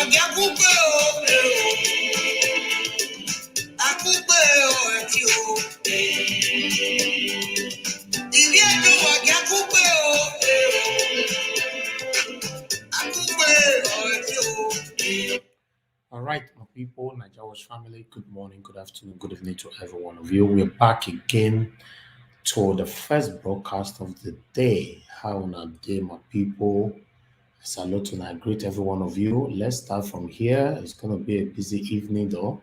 All right, my people, Nigeria's family, good morning, good afternoon, good evening to every one of you. We're back again to the first broadcast of the day. How on a day, my people? I salute and I greet every one of you. Let's start from here. It's going to be a busy evening, though.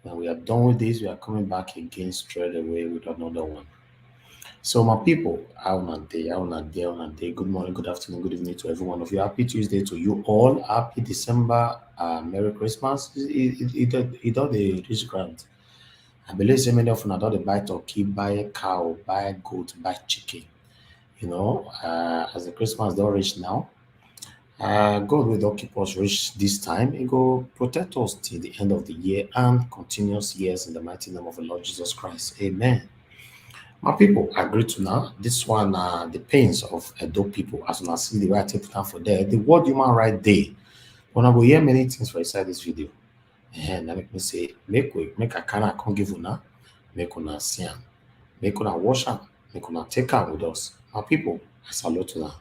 When we are done with this, we are coming back again straight away with another one. So, my people, how on a day, how on a day, on a day. Good morning, good afternoon, good evening to every one of you. Happy Tuesday to you all. Happy December. Merry Christmas. It all the rich grant. I believe so many of you don't buy turkey, buy a cow, buy a goat, buy chicken. As the Christmas don't reach now, God will not keep us rich this time. He will protect us till the end of the year and continuous years in the mighty name of the Lord Jesus Christ. Amen. My people, I agree to now. This one, the pains of Edo people, as you see the way I take time for there. The word human right there. When I will hear many things for inside this video. And that make me say, make a can come give una, make una see am, make una wash am, make una take am with us. My people, I salute una.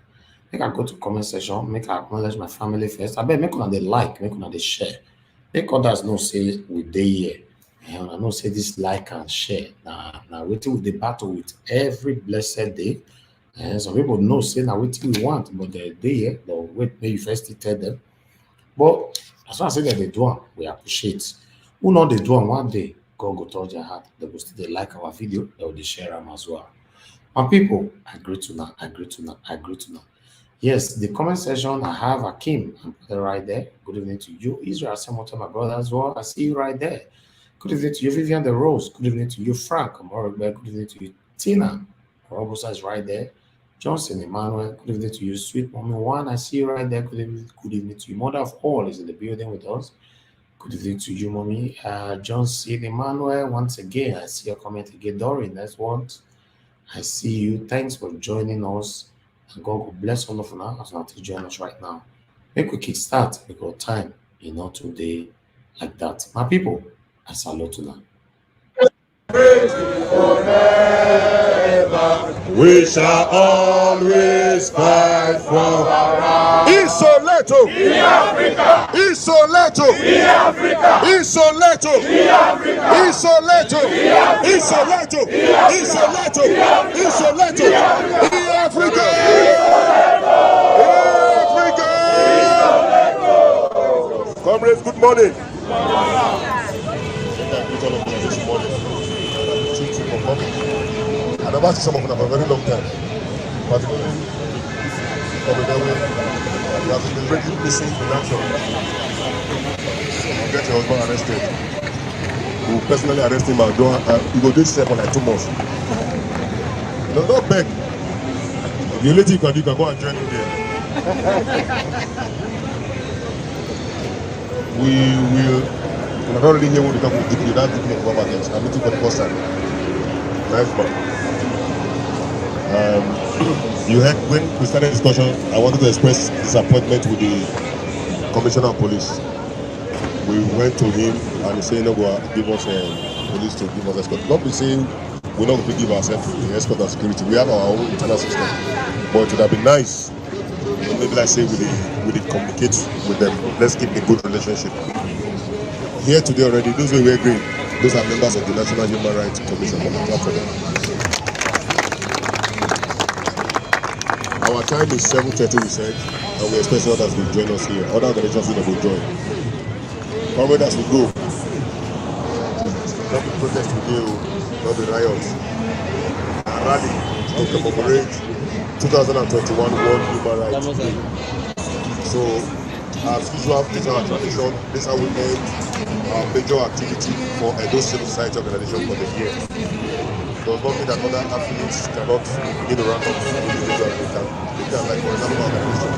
Make I go to comment section, make I acknowledge my family first. I bet make una dey like, make una dey share. Make others know say we dey here. And I know say this like and share. Now wetin we dey battle with every blessed day. And some people know say na wetin we want, but they dey here. They'll wait, maybe you first tell them. But as far as say that they do am, we appreciate. Who know they do am one day, God go touch their heart. They will still dey like our video, they will share them as well. My people, I agree to now, I agree to now, I agree to now. Yes, the comment section, I have Akim. I'm putting right there. Good evening to you, Israel Samoto, my brother as well. I see you right there. Good evening to you, Vivian the Rose. Good evening to you, Frank. Good evening to you, Tina. Robosa is right there. Johnson Emmanuel. Good evening to you, Sweet Mommy One. I see you right there. Good evening to you. Mother of all is in the building with us. Good evening to you, Mommy. Johnson Emmanuel. Once again, I see your comment again. Doreen, that's what. I see you. Thanks for joining us. And God will bless all of you now as you to join us right now. Make we kick start because time, today like that. My people, I salute you now. We shall always fight for Isoleto. Isoleto. Isoleto. Isoleto. Isoleto. Isoleto. Isoleto. Africa. Africa. Comrades, good morning. I never see some of them for a very long time. Particularly from the way you have been really missing in action. You get your husband arrested. You will personally arrest him and you go do this for like 2 months. No, don't beg. The only thing you can go and join him there. We will. I don't really hear what you talk with DP. That DP of government. I'm meeting for the first time. Nice man. You heard when we started discussion, I wanted to express disappointment with the Commissioner of Police. We went to him and he said, no, go give us police to give us escort. Not be saying we're not going to give ourselves the escort and security. We have our own internal system. But it would have been nice, maybe like say we communicate with them. Let's keep a good relationship. Here today already, those who were green, those are members of the National Human Rights Commission. Our time is 7:30, we said, and we expect others will join us here. Other organizations will join. Comrade, as we go, not the protest today, not the riots. A rally to commemorate 2021 World Human Rights Day. So, as usual, this is our tradition. This is how we end our major activity for Edo Civil Society Organization for the year. Does not mean that other affiliates cannot begin a round of individual. They can, like for example, our organization.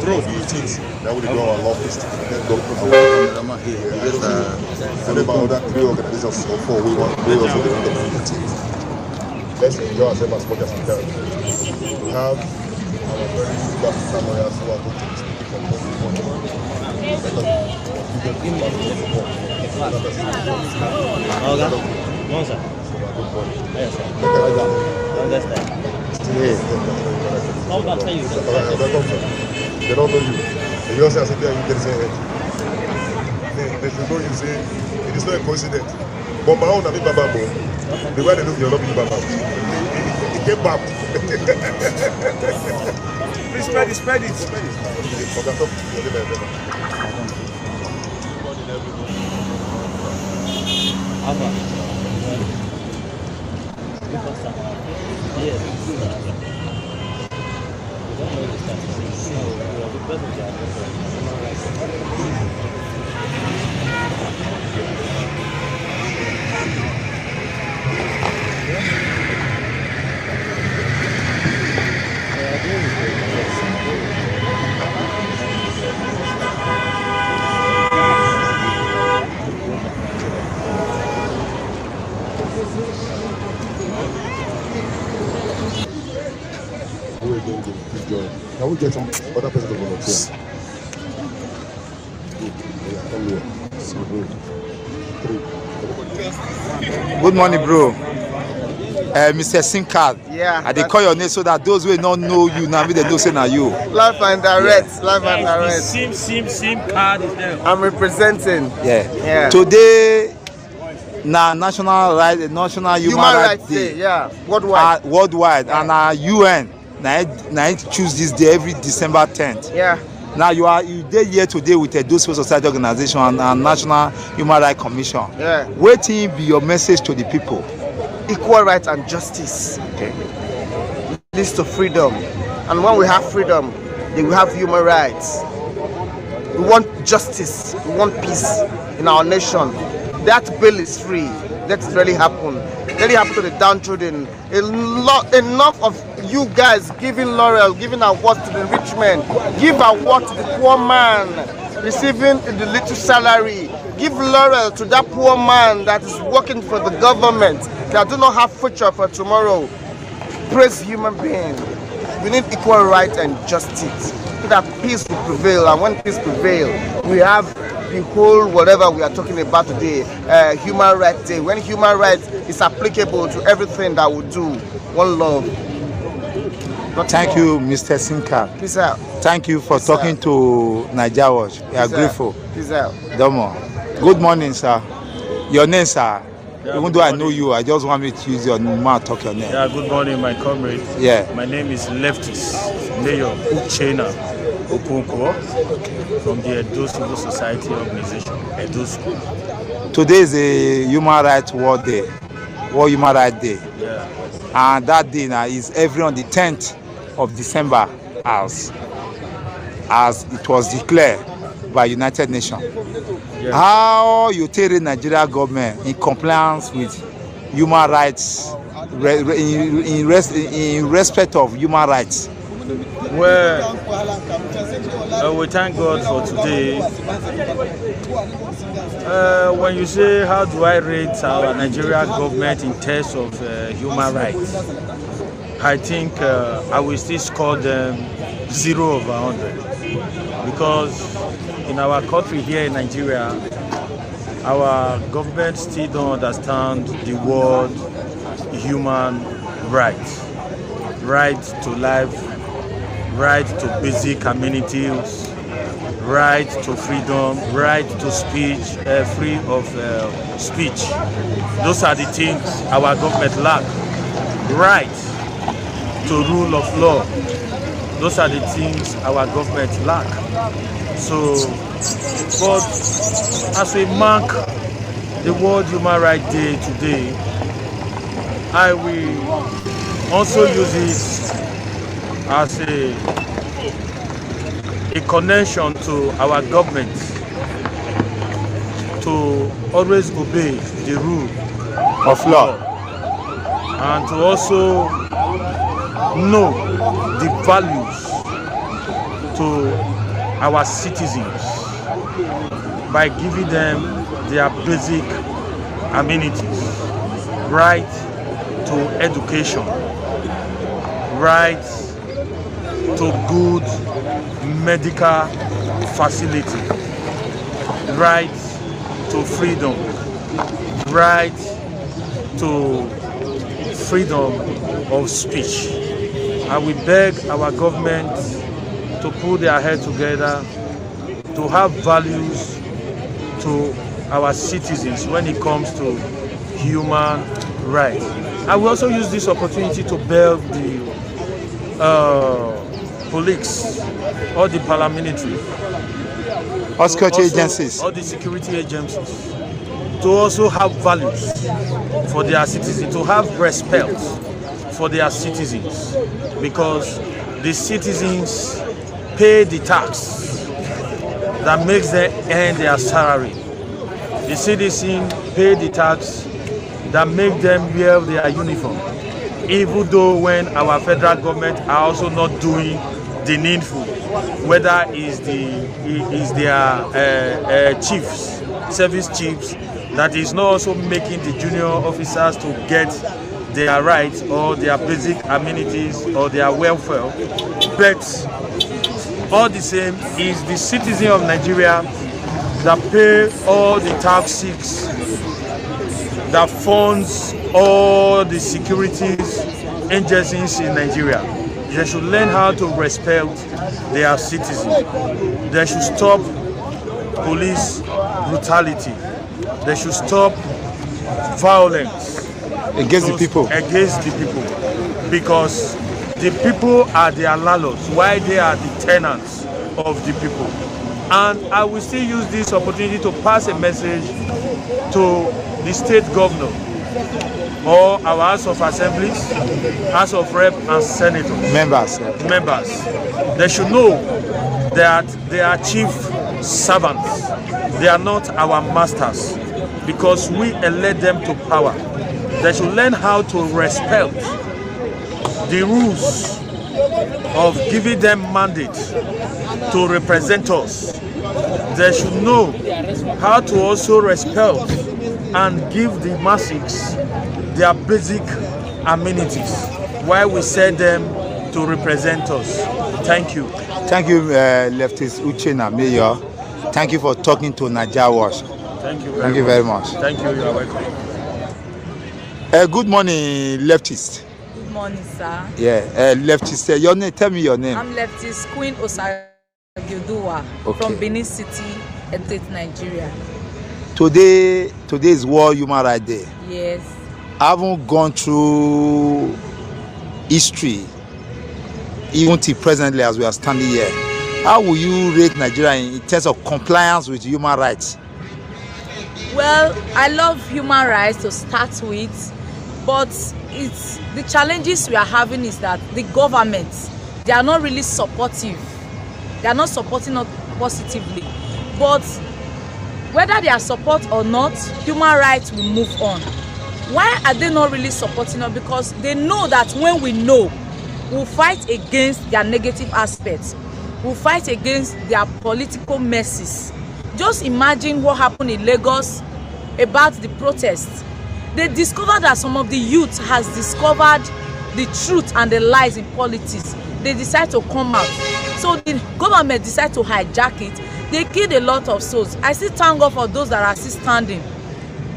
Throw the things that would do our longest and then go to our and about other 3 organizations or 4 we want to also the round of activities. Let's enjoy ourselves as much as we can. We have our very super lawyers who are going to be speaking from They don't know you. And you also sit there and you can say, they should know you say, it is not a coincidence. But my own, I mean, Baba, the way they look, you're not being Baba. It came back. Please spread it, spread it, spread it. Can we get some other person to volunteer? Come here. Good morning, bro. Mr. Sinkad. Yeah. They call your name so that those who don't know you now, they know say na you. Live and direct. Yeah. Live and direct. Sim card is there. I'm representing. Yeah. Today, national human rights day. Yeah. Worldwide. Worldwide, and UN. Now choose this day every December 10th. Yeah. Now you there here today with a Civil Society Organization and National Human Rights Commission. Yeah. Waiting be your message to the people. Equal rights and justice. Okay. Leads to freedom. And when we have freedom, then we have human rights. We want justice. We want peace in our nation. That bill is free. Let it really happen. Let it happen to the downtrodden. Enough of you guys giving laurel, giving awards to the rich men. Give award to the poor man receiving the little salary. Give laurel to that poor man that is working for the government, that do not have future for tomorrow. Praise human beings. We need equal rights and justice so that peace will prevail. And when peace prevails, we have the whole whatever we are talking about today, Human Rights Day. When human rights is applicable to everything that we do, one love. Thank you, Mr. Sinka. Peace out. Thank you for talking to Naija Watch. We are grateful. Peace out. Domo. Good morning, sir. Your name, sir. Yeah, even though I know you, I just want me to use your name and talk your name. Yeah, good morning, my comrade. Yeah. My name is Leftist Mayor Uchena Okonkwo from the Edo Civil Society Organization, Edo School. Today is a Human Rights World Day, World Human Rights Day. Yeah. And that day now is every on the 10th of December as it was declared by United Nations. Yeah. How you tell the Nigeria government in compliance with human rights, in respect of human rights? Well, we thank God for today. When you say how do I rate our Nigeria government in terms of human rights, I think I will still score them 0 over 100, because in our country here in Nigeria, our government still don't understand the word human rights. Right to life, right to basic amenities, right to freedom, right to speech, free of speech. Those are the things our government lack. Right to rule of law. Those are the things our government lack. So, but as we mark the World Human Rights Day today, I will also use it as a connection to our government to always obey the rule of law and to also know the values to our citizens by giving them their basic amenities, right to education, right to good medical facility, right to freedom, right to freedom of speech. And we beg our government to put their head together, to have values to our citizens when it comes to human rights. I will also use this opportunity to beg the police, all the paramilitary, All security agencies. all the security agencies, to also have values for their citizens, to have respect for their citizens, because the citizens pay the tax that makes them earn their salary. The citizens pay the tax that make them wear their uniform, even though when our federal government are also not doing the needful, whether is their chiefs, service chiefs, that is not also making the junior officers to get their rights or their basic amenities or their welfare. But all the same is the citizen of Nigeria that pay all the taxes, that funds all the securities agencies in Nigeria. They should learn how to respect their citizens. They should stop police brutality. They should stop violence Against the people. Against the people, because the people are their landlords, while they are the tenants of the people. And I will still use this opportunity to pass a message to the state governor or our House of Assemblies, House of Rep and Senators. Members. They should know that they are chief servants. They are not our masters, because we elect them to power. They should learn how to respect the rules of giving them mandate to represent us. They should know how to also respect and give the masses their basic amenities while we send them to represent us. Thank you. Thank you, Leftist Uchenna, Mayor. Thank you for talking to Naija Watch. Thank you very much. Thank you. You are welcome. Good morning, Leftist. Good morning, sir. Yeah, Leftist. Your name. Tell me your name. I'm Leftist Queen Osagiodua from Benin City, State, Nigeria. Today is World Human Rights Day. Yes. I haven't gone through history, even till presently as we are standing here. How will you rate Nigeria in terms of compliance with human rights? Well, I love human rights to start with, but it's the challenges we are having is that the government, they are not really supportive. They are not supporting us positively. But whether they are support or not, human rights will move on. Why are they not really supporting us? Because they know that when we know, we'll fight against their negative aspects. We'll fight against their political messes. Just imagine what happened in Lagos about the protests. They discovered that some of the youth has discovered the truth and the lies in politics. They decide to come out. So the government decide to hijack it. They killed a lot of souls. I still thank God for those that are still standing,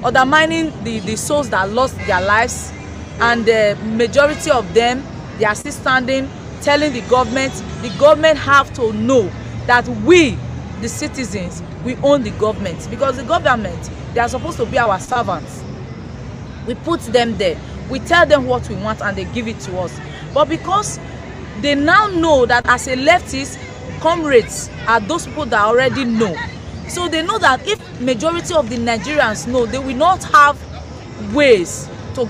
undermining the souls that lost their lives, and the majority of them, they are still standing, telling the government have to know that we, the citizens, we own the government, because the government, they are supposed to be our servants. We put them there, we tell them what we want and they give it to us. But because they now know that as a leftist, comrades are those people that already know. So they know that if majority of the Nigerians know, they will not have ways to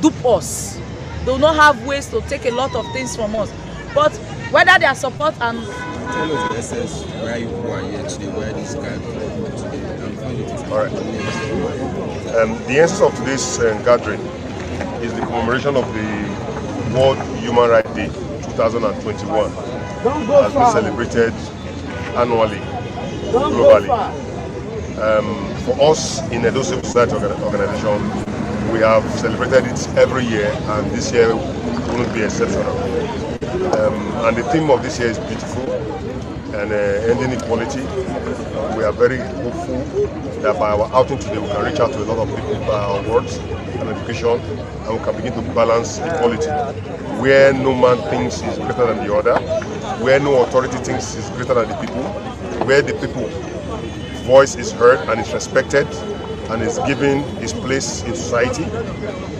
dupe us. They will not have ways to take a lot of things from us. But whether they are support and tell us the essence why you are here today, why this gathering today. All right. The essence of today's gathering is the commemoration of the World Human Rights Day 2021, as we celebrated annually, globally. For us in Edo Civil Society Organization, we have celebrated it every year, and this year won't be exceptional. And the theme of this year is beautiful and ending equality. We are very hopeful that by our outing today we can reach out to a lot of people by our words and education, and we can begin to balance equality where no man thinks is greater than the other, where no authority thinks is greater than the people, where the people voice is heard and is respected and is given its place in society,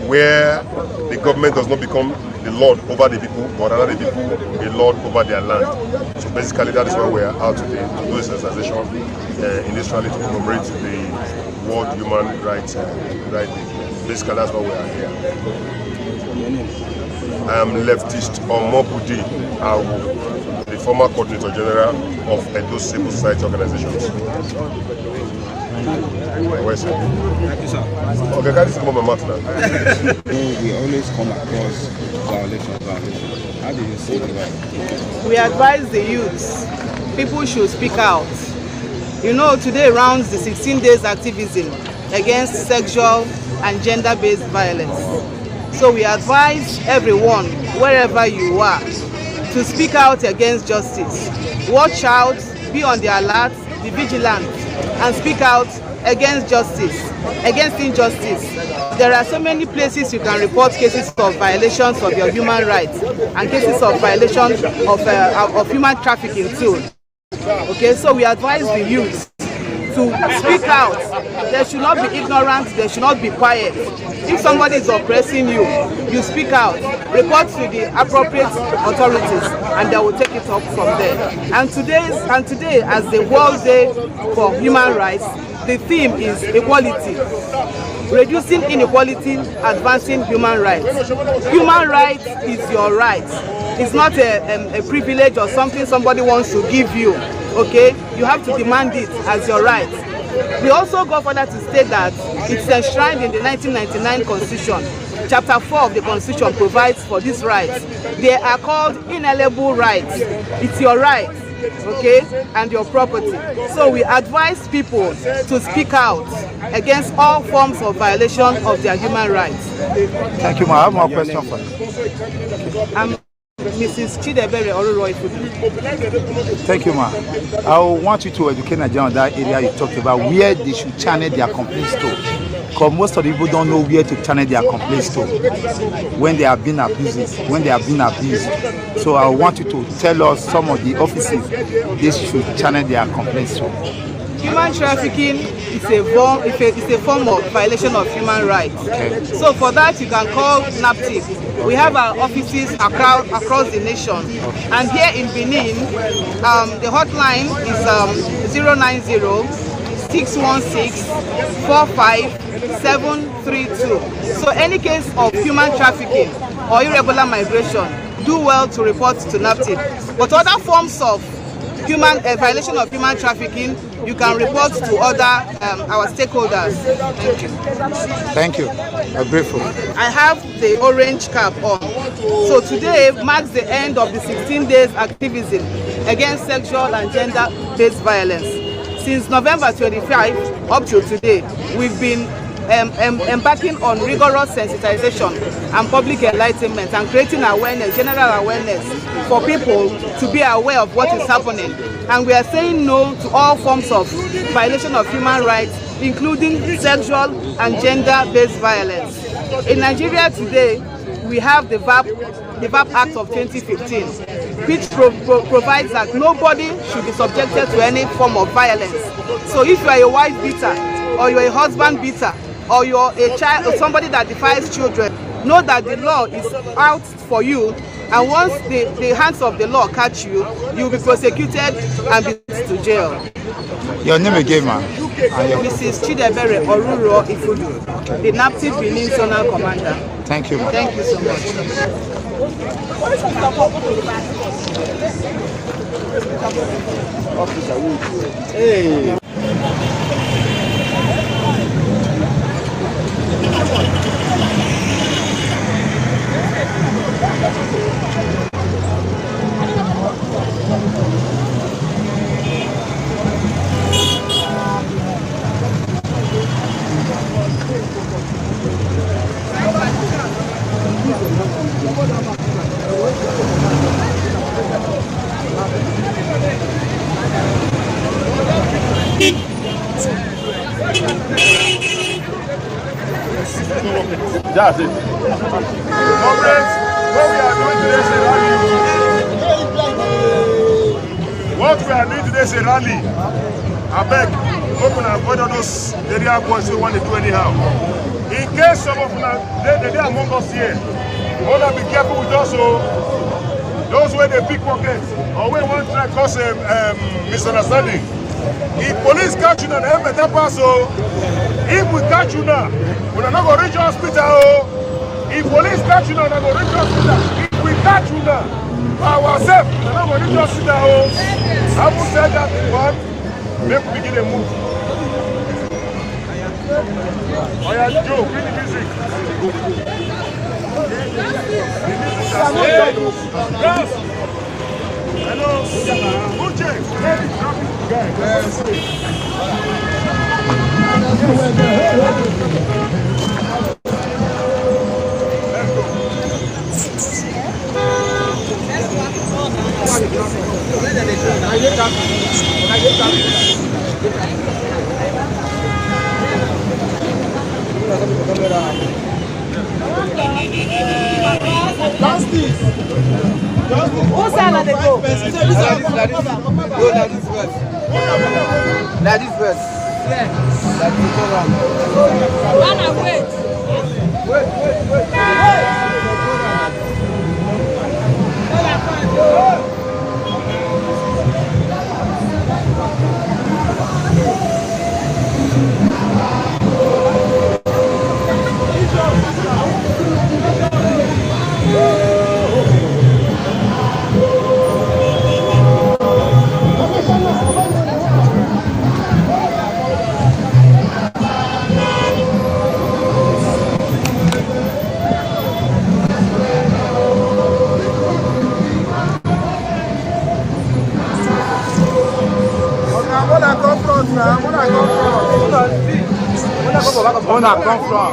where the government does not become the lord over the people, but rather the people a lord over their land. So basically that is why we are out today to do this sensation in this rally to commemorate the World Human Rights Day. Basically that's why we are here. I am leftist Omobudi Awu, the former Coordinator General of Edo Civil Society Organizations. Where's it? Thank you, sir. Okay, guys, come on my mouth now. We always come across violations. How do you see it? We advise the youths, people should speak out. You know, today rounds the 16 days activism against sexual and gender-based violence. So we advise everyone, wherever you are, to speak out against justice. Watch out, be on the alert, be vigilant, and speak out against justice, against injustice. There are so many places you can report cases of violations of your human rights and cases of violations of human trafficking too. Okay, so we advise the youth to speak out. They should not be ignorant, they should not be quiet. If somebody is oppressing you, you speak out, report to the appropriate authorities, and they will take it up from there. And today, as the World Day for Human Rights, the theme is equality. Reducing inequality, advancing human rights. Human rights is your right. It's not a privilege or something somebody wants to give you. Okay, you have to demand it as your right. We also go further to state that it's enshrined in the 1999 Constitution. Chapter 4 of the Constitution provides for these rights. They are called inalienable rights. It's your right, okay, and your property. So we advise people to speak out against all forms of violation of their human rights. Thank you, ma. I have more question for you. Mrs. Chidebere Oruro. Thank you, ma. I want you to educate Nigeria on that area you talked about, where they should channel their complaints to. Because most of the people don't know where to channel their complaints to when they have been abused. So I want you to tell us some of the offices they should channel their complaints to. Human trafficking is a form of violation of human rights. Okay. So for that, you can call NAPTIP. We have our offices across the nation. Okay. And here in Benin, the hotline is 090-616-45732. So any case of human trafficking or irregular migration, do well to report to NAPTIP. But other forms of violation of human trafficking, you can report to other our stakeholders. Thank you. Thank you. I'm grateful. I have the orange cap on. So today marks the end of the 16 days activism against sexual and gender-based violence. Since November 25 up to today, we've been embarking on rigorous sensitization and public enlightenment and creating awareness, general awareness for people to be aware of what is happening. And we are saying no to all forms of violation of human rights, including sexual and gender-based violence. In Nigeria today, we have the VAP Act of 2015, which provides that nobody should be subjected to any form of violence. So if you are a wife beater, or you are a husband beater, or you are a child or somebody that defies children, know that the law is out for you, and once the hands of the law catch you, you will be prosecuted and be sent to jail. Your name again, ma'am? Mrs. Chidebere Oruro Ifudu, the NAPTIP Benin Zonal Commander. Thank you, ma'am. Thank you so much. Hey. That's it. Comrades, what we are doing today is a rally. What we are doing today is a rally. I beg, open and avoid all those area boys who want to do anyhow. In case some of them, they are among us here, we want to be careful with us. So, those where they pickpockets or we want to try to cause misunderstanding. If police catch you now, they better pass. So, if we catch you now, we are not going to reach hospital. If police catch you now, they are going to reach hospital. If we catch you now, by ourselves, we are not going to reach hospital. I will say that one, make we begin a move. Oh yeah, Joe, bring the music. Hello, Uche. Whose side are they go? Like this verse. Yeah. Like this one. Anna, wait. Wait. Una come from?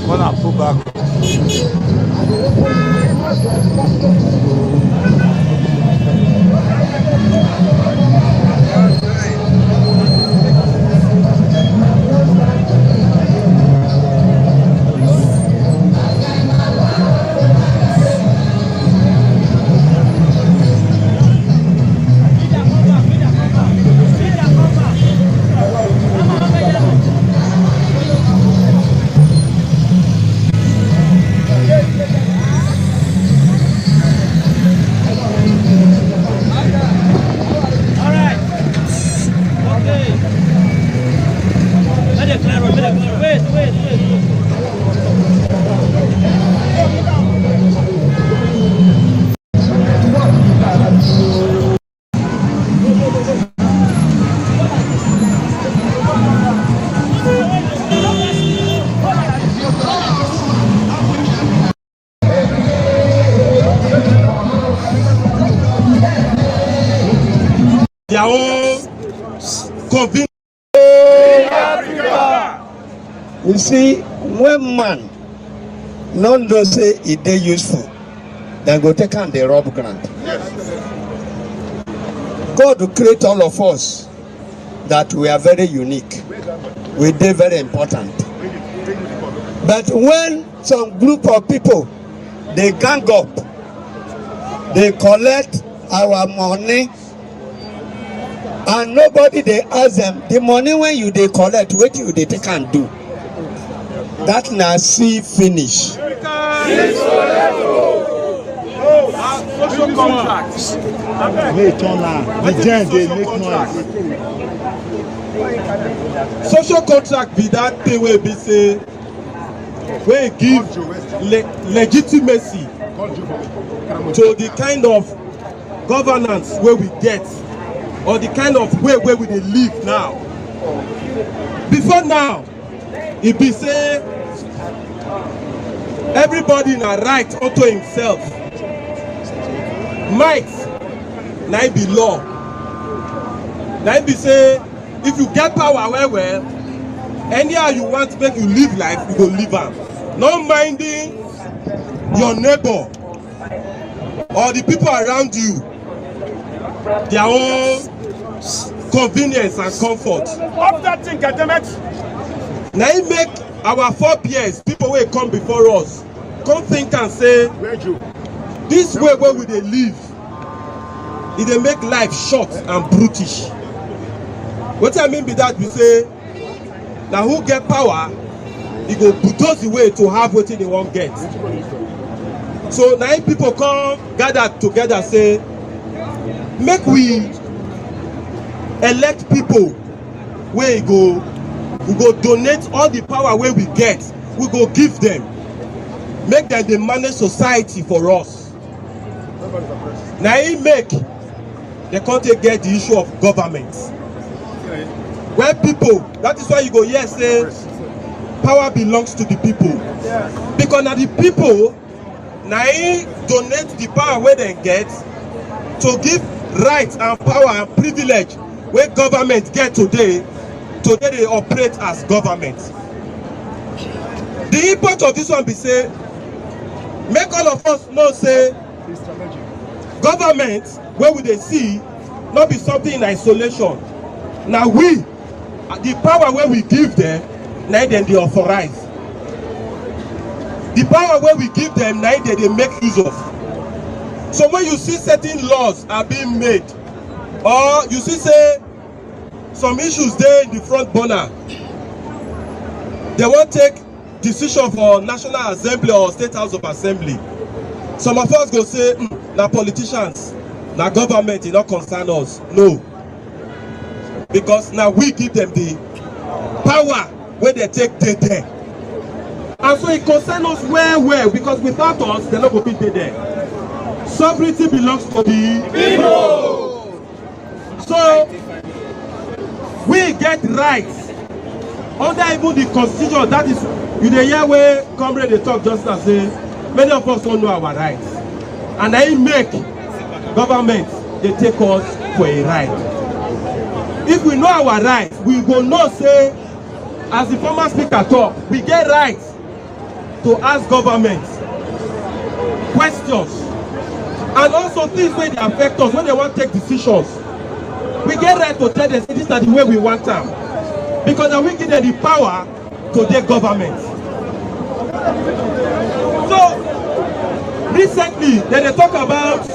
Gonna pull back. Their own convenience. You see, when man non do say it dey useful, then go take on the rob grant. God will create all of us that we are very unique. We dey very important. But when some group of people they gang up, they collect our money, and nobody they ask them the money when you they collect, what you they take and do. That na see finish. Social contracts. Wait on now. The gen they make noise. Social contract be that thing where be say where give legitimacy to the kind of governance where we get, or the kind of way where we dey live now. Before now, it be say everybody na right unto himself. Might na be law. Na be say if you get power well, anyhow you want make you live life, you go live am. No minding your neighbor or the people around you, their own convenience and comfort. Off that thing, goddammit! Na im make our forebears, people wey come before us, come think and say, this way wey we dey live, e dey make life short and brutish. Wetin I mean be that be say, na who get power, e go bulldoze the way to have wetin they wan get. So na im people come gather together say, make we elect people wey we go donate all the power wey we get, we go give them, make them dey manage society for us. Na im make the country get the issue of government, where people, that is why you go hear say power belongs to the people, because na the people na im donate the power wey dem get to give right and power and privilege wey government get today dey operate as government. The import of this one be say, make all of us know say, government wey we dey see no be something in isolation. Na we, the power wey we give them, na dem dey authorize. The power wey we give them, na dem dey make use of. So when you see certain laws are being made, or you see say some issues dey in the front burner, they wan take decision for National Assembly or State House of Assembly. Some of us go say, na politicians, na government, e no concern us. No. Because now we give them the power wey they take dey there. And so it concern us well, because without us, they no go fit dey there. Sovereignty belongs to the people. So we get rights under even the constitution. That is, you dey hear where comrade dey talk just now, say many of us don't know our rights, and I make government they take us for a ride. If we know our rights, we go know say, as the former speaker talk, we get rights to ask government questions, and also things wey dey affect us when they want to take decisions. We get right to tell them, this is the way we want them, because then we give them the power to take government. So recently they talk about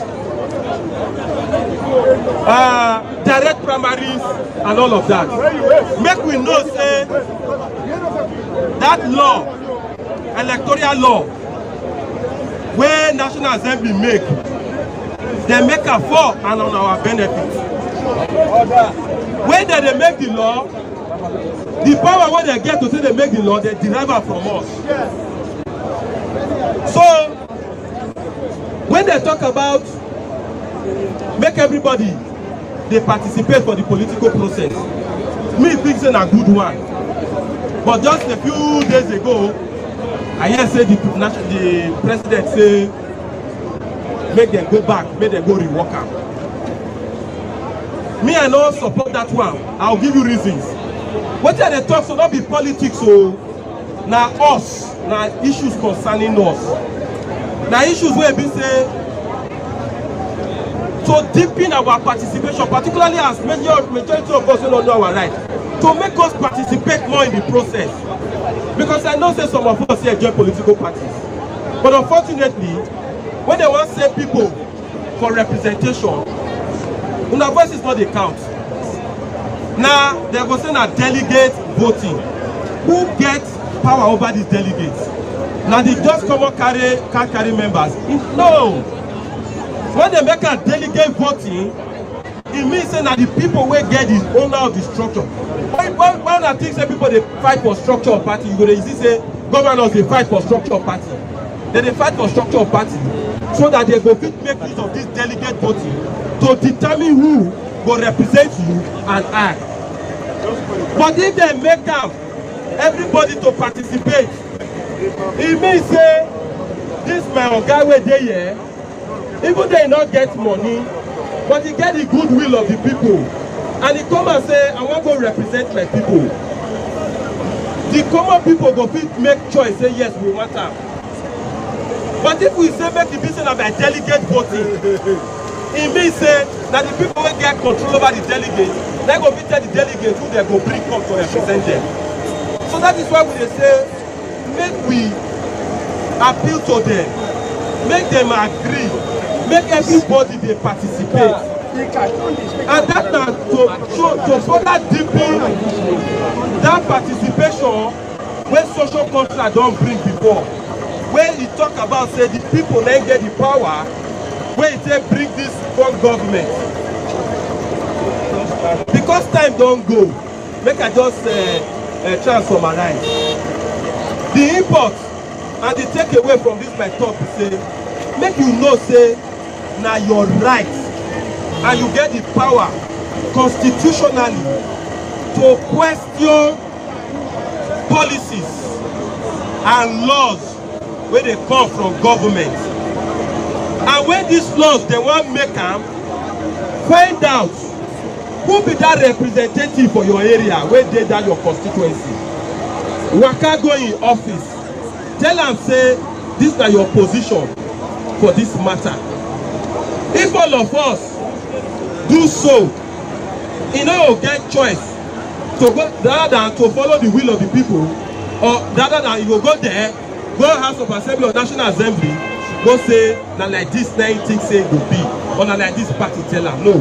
direct primaries and all of that. Make we know say that law, electoral law, where National Assembly make, they make a for and on our benefit. When they make the law, the power when they get to say they make the law, they derive it from us. So when they talk about make everybody they participate for the political process, me think it's a good one. But just a few days ago, I hear say the president say make them go back, make them go rework am. Me, I don't support that one. I'll give you reasons. What are they talk so not be politics, so now us, now issues concerning us. Now issues where we say to deepen our participation, particularly as majority of us don't know our right, to make us participate more in the process. Because I know say some of us here join political parties, but unfortunately, when they want to say people for representation, our voice is not the count. Now they go say na delegate voting. Who gets power over these delegates? Now they just come and can't carry members. No. When they make a delegate voting, it means say that the people will get the owner of the structure. When I think say people they fight for structure of party, you go to say governors they fight for structure of party. They fight for structure of party so that they go fit make use of this delegate voting to determine who will represent you and act. But if they make them everybody to participate, it means say this my guy wey dey here, even though he not get money, but he get the goodwill of the people, and he come and say I want to go represent my people. The common people go fit make choice, say yes we want am. But if we say make the business of a delegate voting, it means say that the people will get control over the delegates, they go fit tell the delegates who they go bring come to represent them. So that is why we say make we appeal to them, make them agree, make everybody they participate. And that now to further deepen that participation when social contract don't bring before. When he talk about say the people then get the power, when he say bring this one government. Because time don't go, make I just try and summarize. The import and the take away from this my talk is say, make you know say now your right and you get the power constitutionally to question policies and laws where they come from government. And when these laws they want make them, find out who be that representative for your area where they that your constituency. Waka go in office, tell am say this na your position for this matter. If all of us do so, e no go get choice to go rather than to follow the will of the people, or rather than you go there, go House of Assembly or National Assembly, go say na like this na him think say e go be, or na like this party tell am. No,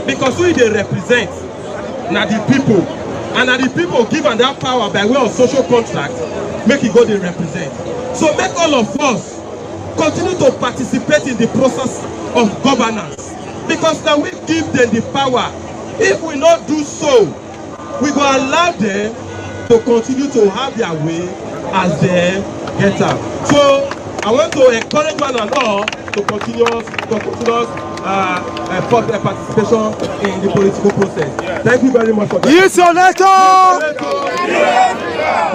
because who dey represent na the people, and na the people give am that power by way of social contract make e go dey represent. So make all of us continue to participate in the process of governance, because na we give them the power. If we not do so, we go allow them to continue to have their way as they get out. So I want to encourage one and all to continue participation in the political process. Thank you very much for that. Isoleto!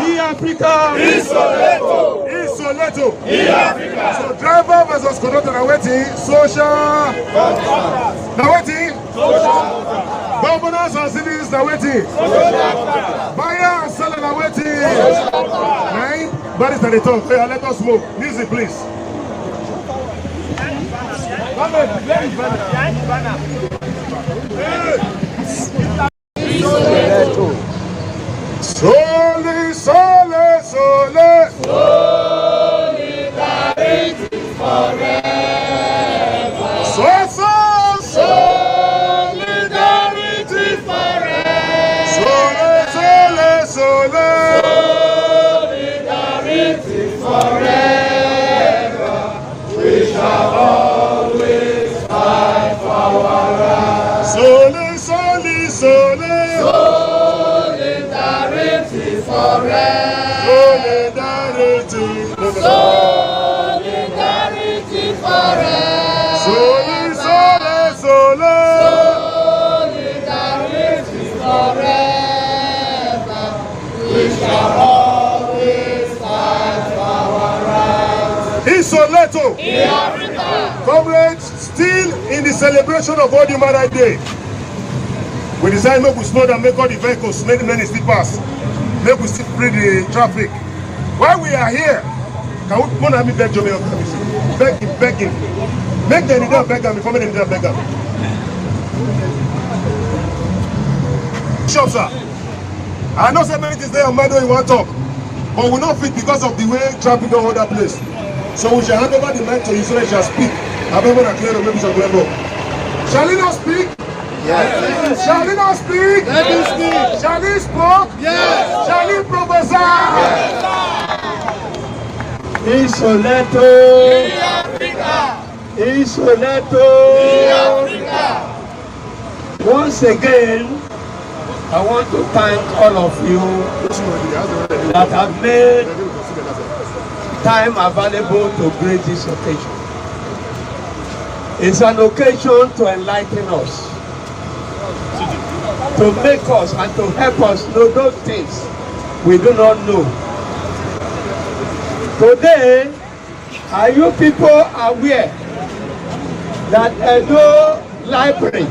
Be Africa! Isoleto! Isoleto! Be Africa! So driver versus conductor na wetin? Social contract. Na wetin? Social contract. Governors and citizens na wetin? Social contract. Buyer and seller na wetin? Social contract. Nine, that is the talk. Hey, let us move. Music, please. Sole, sole, sole. Solidarity forever. So, solidarity forever. Sole, sole, sole. Solidarity forever. We shall always fight for our rights. Sole, sole, sole. Solidarity forever. Solidarity. Solidarity forever. Sole, sole, sole. Solidarity forever. We shall always fight for our rights. Isoleto. Comrades, still in the celebration of World Human Rights Day. We decided make we slow down, make all the vehicles, make many still pass, make we still free the traffic. While we are here, can we come and beg Joe beg him. Make them need beg him before them beg him. Sure, sir. I know so many things there on my door you want to talk, but we not fit because of the way traffic don't hold that place. So we shall hand over the mic to you so that he shall speak. I've ever clear maybe some level. Shall he not speak? Yes. Shall he not speak? Let him speak. Shall he speak? Yes. Shall he prophesy? Yes. Isoleto. Isoleto. Once again, I want to thank all of you that have made time available to grace this occasion. It's an occasion to enlighten us, to make us and to help us know those things we do not know. Today, are you people aware that Edo Library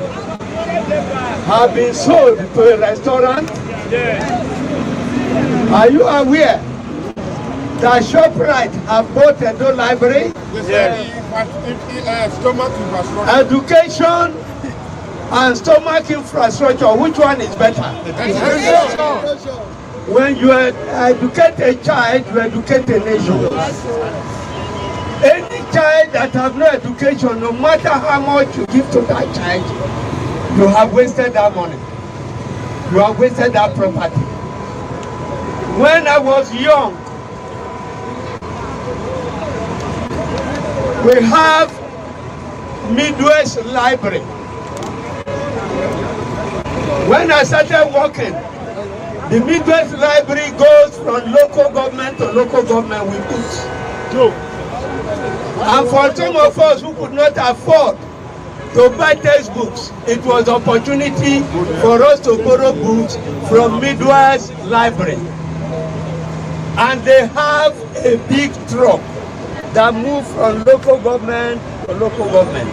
have been sold to a restaurant? Are you aware that ShopRite have bought Edo Library? Education and stomach infrastructure, which one is better? When you educate a child, you educate a nation. Any child that have no education, no matter how much you give to that child, you have wasted that money. You have wasted that property. When I was young, we have Midwest Library. When I started working, the Midwest Library goes from local government to local government with books. And for some of us who could not afford to buy textbooks, it was an opportunity for us to borrow books from Midwest Library. And they have a big truck that move from local government to local government.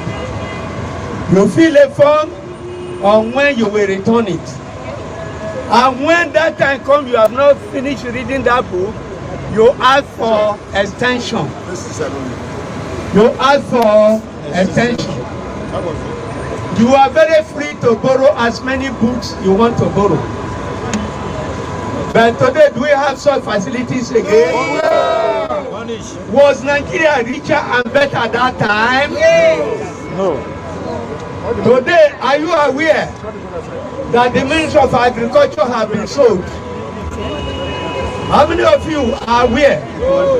You fill a form on when you will return it. And when that time comes, you have not finished reading that book, you ask for extension. You ask for extension. You are very free to borrow as many books you want to borrow. But today, do we have such facilities again? Was Nigeria richer and better at that time? No. Today, are you aware that the Ministry of Agriculture has been sold? How many of you are aware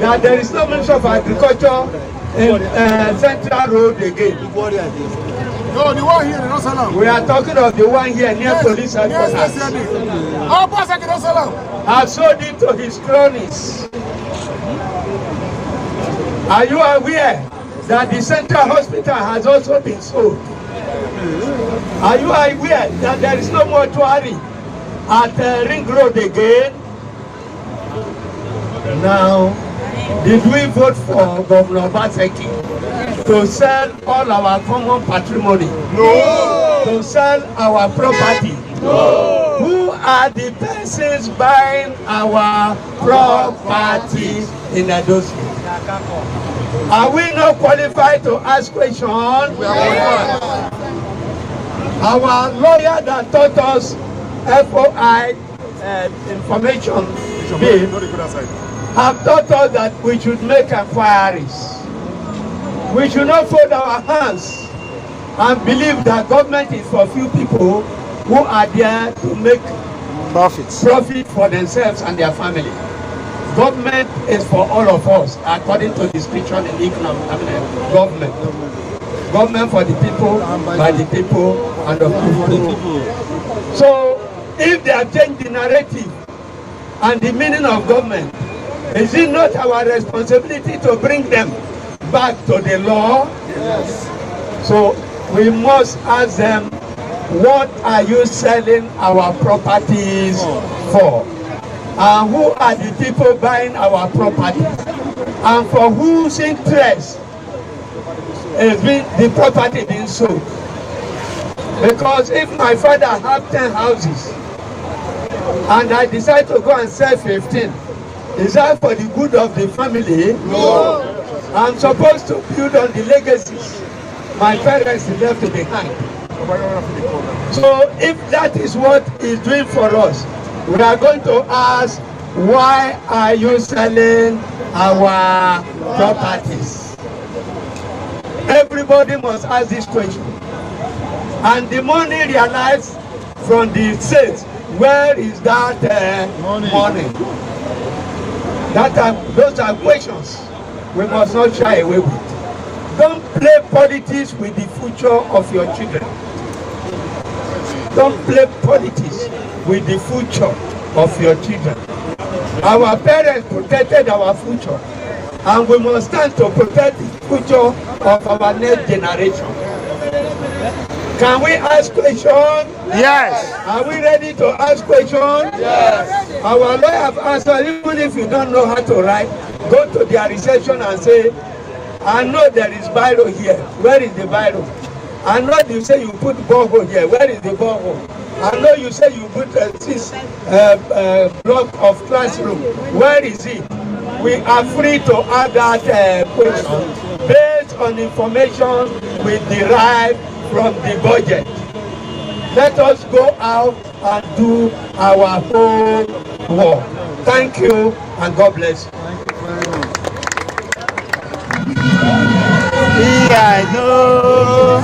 that there is no Ministry of Agriculture in Central Road again? No, the one here in Osalam. We are talking of the one here near police headquarters. Has sold it to his cronies. Are you aware that the Central Hospital has also been sold? Are you aware that there is no mortuary at Ring Road again? Now, did we vote for Governor Baseki to sell all our common patrimony? No. To sell our property? No. Who are the persons buying our property in Edo State? Are we not qualified to ask questions? Our lawyer that taught us FOI information bill have taught us that we should make inquiries. We should not fold our hands and believe that government is for few people who are there to make profit for themselves and their family. Government is for all of us, according to the scripture in economic government. Government for the people, by the people, and of the people. So, if they have changed the narrative and the meaning of government, is it not our responsibility to bring them back to the law? Yes. So, we must ask them, what are you selling our properties for? And who are the people buying our properties? And for whose interest is the property being sold? Because if my father had 10 houses and I decide to go and sell 15, is that for the good of the family? No. I'm supposed to build on the legacies my parents left behind. So if that is what he's doing for us, we are going to ask, why are you selling our properties? Everybody must ask this question. And the money realized from the states, where is that money? Those are questions we must not shy away with. Don't play politics with the future of your children. Don't play politics with the future of your children. Our parents protected our future, and we must stand to protect the future of our next generation. Can we ask questions? Yes. Are we ready to ask questions? Yes. Our lawyer have answered. Even if you don't know how to write, go to their reception and say, I know there is biro here. Where is the biro? I know you say you put borehole here. Where is the borehole? I know you say you put this block of classroom. Where is it? We are free to add that question based on information we derive from the budget. Let us go out and do our whole work. Thank you and God bless you. I know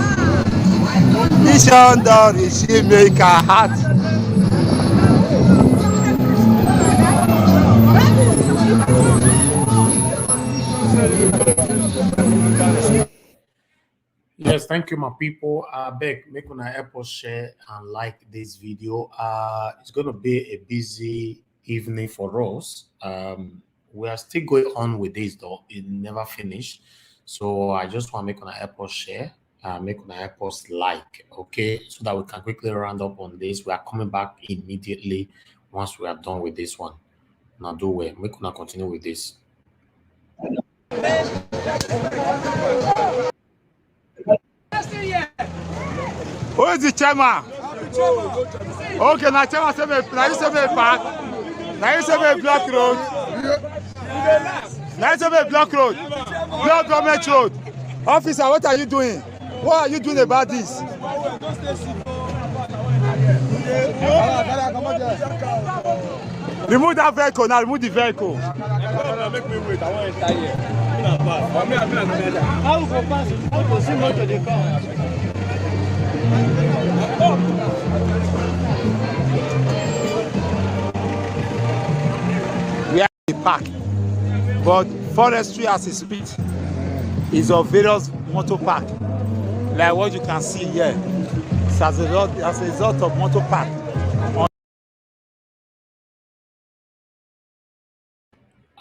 this under she make a heart. Yes, thank you, my people. I beg, make una help us share and like this video. It's gonna be a busy evening for us. We are still going on with this though. It never finished. So I just want to make una help us share, make una help us like, okay, so that we can quickly round up on this. We are coming back immediately once we are done with this one. Now do we make una continue with this. Who is the chairman? Okay, now chairman say me, now you say me park, now you say me block road. Night of a block road. Block government road. Officer, what are you doing? What are you doing about this? Remove that vehicle now. Remove the vehicle. Make me wait. I want to enter here. How go pass? How go see motor dey come? We are in the park, but forestry as a speed is of various motor park, like what you can see here. It's as a result of motor park.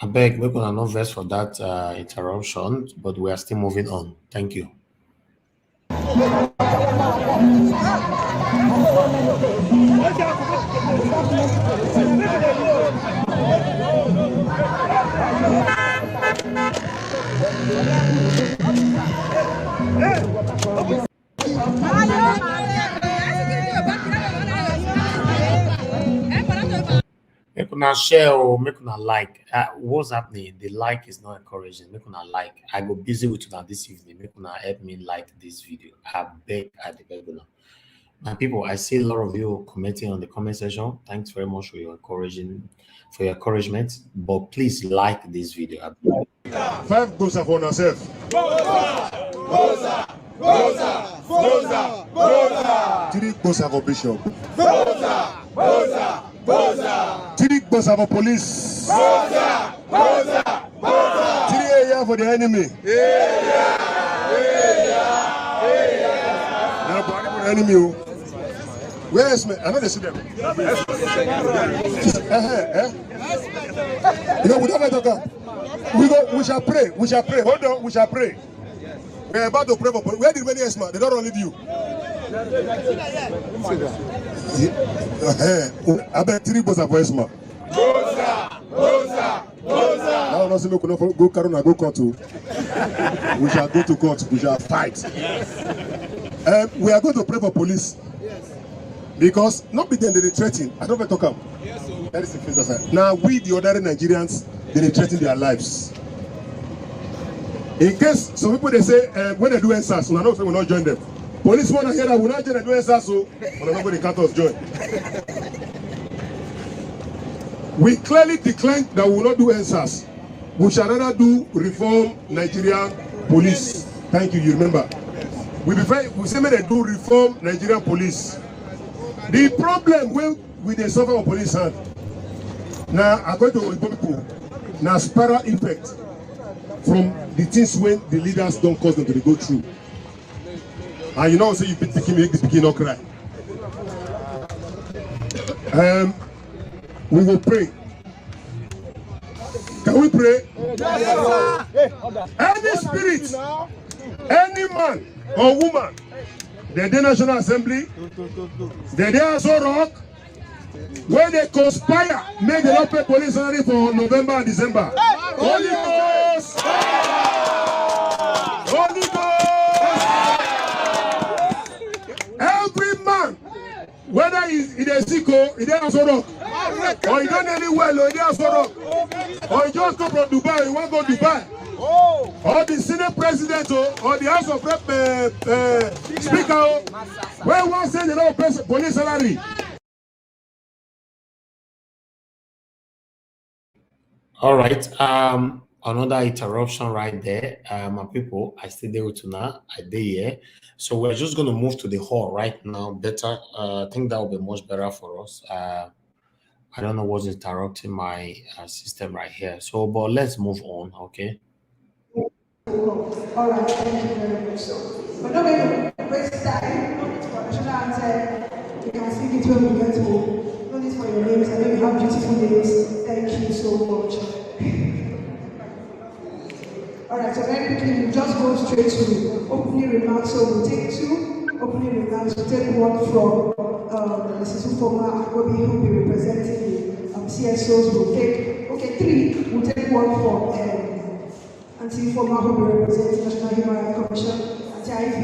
I beg, we're gonna not vex for that interruption, but we are still moving on. Thank you. Make una share or make una like. What's happening? The like is not encouraging. Make una like. I go busy with una this evening. Make una help me like this video. I beg, una. My people, I see a lot of you commenting on the comment section. Thanks very much for your encouragement. But please like this video. 5 goals for yourself. Goza! 3 goals for Bishop. Goza! 3 goals for police. 3 area for the enemy. Now, for the enemy. Where is me? I know they see them. You know, we don't talk. We shall pray. Hold on, we shall pray. We are about to pray for. Where did many Esma? They don't run with you. I bet 3 boys for Esma. Now, not saying we cannot go Karuna, go court. We shall go to court. We shall fight. We are going to pray for police. Because not be them they threaten. I don't want to talk about. That is the first side. Now we the ordinary Nigerians they threaten their lives. In case some people they say when they do NSAS, we will not join them. Police want to hear that we not join them do NSAS, so nobody can't us join. We clearly declined that we will not do NSAS. We shall rather do reform Nigerian police. Thank you. You remember? We say when they do reform Nigerian police. The problem with the suffer of police hand now, according to people, now spiral effect from the things when the leaders don't cause them to go through. And you know, say you beat the make this pikin not cry. We will pray. Can we pray? Any spirit, any man or woman. The National Assembly, the also rock, where they conspire, make the not pay police salary for November and December. Holy Ghost! Holy Ghost! Every man, whether he's in a sicko, he also rock, or he don't any well, or he also rock, or he just come from Dubai, he won't go to Dubai. Or the Senate President or the House of Rep Speaker, where one say they don't pay police salary. All right. Another interruption right there. My people, I stay there with you now. I did here. So we're just going to move to the hall right now. Better. I think that will be much better for us. I don't know what's interrupting my system right here. So, but let's move on. Okay. All right, thank you very much. So, we're not going to waste time. For national anthem, you can sing it when we get home. No need for your names. I know you have beautiful names. Thank you so much. All right, so very quickly, we'll just go straight to opening remarks. So we'll take 2 opening remarks. We'll take one from Mrs. Ufoma Agobi, who will be representing the CSOs. We'll take, 3. We'll take one from Anti-Informer, who will represent the National Human Rights Commission, Anti-IV,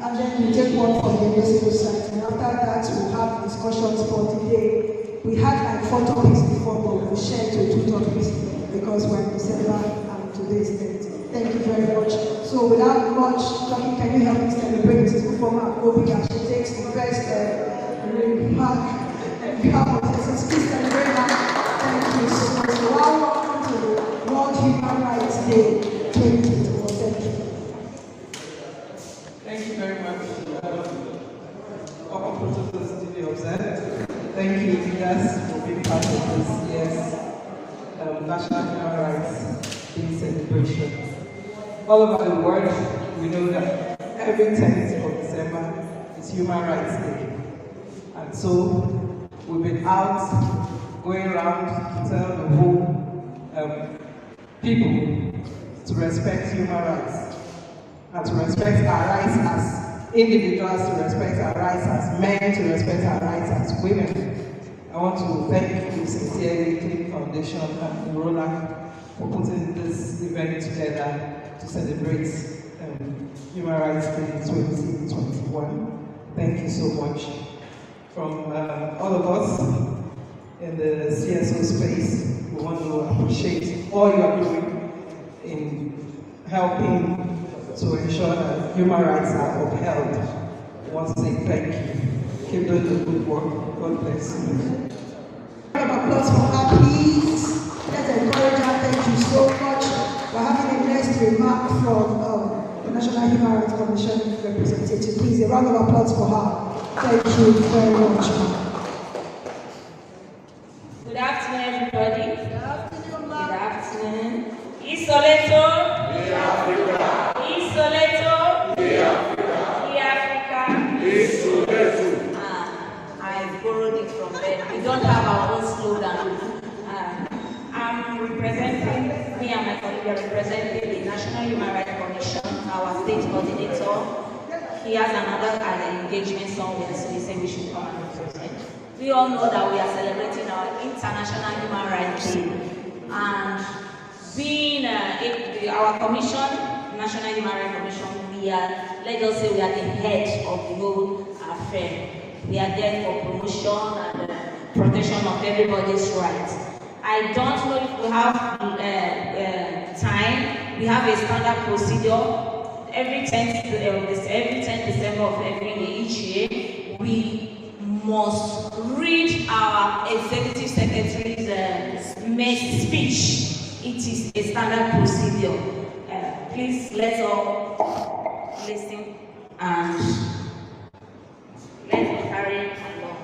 and then we'll take one from the University side. And after that, we'll have discussions for today. We had like 4 topics before, but we'll share to 2 topics. because we're in December and today is 30. Thank you very much. So without much talking, can you help me celebrate Mrs. Ufoma Obi as she takes the first remark on behalf of the Please celebrate that. Thank you so much. So welcome to the World Human Rights Day 2021. Thank you. Thank you very much. Our protocols to be observed. Thank you, leaders, for being part of this year's National Human Rights Day celebration. All over the world, we know that every 10th of December is Human Rights Day. And so we've been out, going around to tell the whole people to respect human rights and to respect our rights as individuals, to respect our rights as men, to respect our rights as women. I want to thank you sincerely, Clean Foundation and Roland, for putting this event together to celebrate Human Rights Day 2021. Thank you so much. From all of us in the CSO space, we want to appreciate all you are doing in helping to ensure that human rights are upheld. I want to say thank you. Keep doing the good work. God bless you. Round of applause for her, please. Let's encourage her. Thank you so much. We're having a next remark from the National Human Rights Commission representative. Please, a round of applause for her. Thank you very much. Good afternoon, everybody. Good afternoon. Good afternoon. Isoleto. Isoleto. Africa. Isoleto. I borrowed it from them. We don't have our own slogan. I'm representing, me and my colleague are representing the National Human Rights Commission, our state coordinator. He has another engagement somewhere, so he said we should come and represent. We all know that we are celebrating our International Human Rights Day. And being our commission, National Human Rights Commission, we are, let us say we are the head of the whole affair. We are there for promotion and protection of everybody's rights. I don't know if we have time. We have a standard procedure. Every 10th December of every year, each year, we must read our executive secretary's speech. It is a standard procedure. Please let's all listen and let's carry along.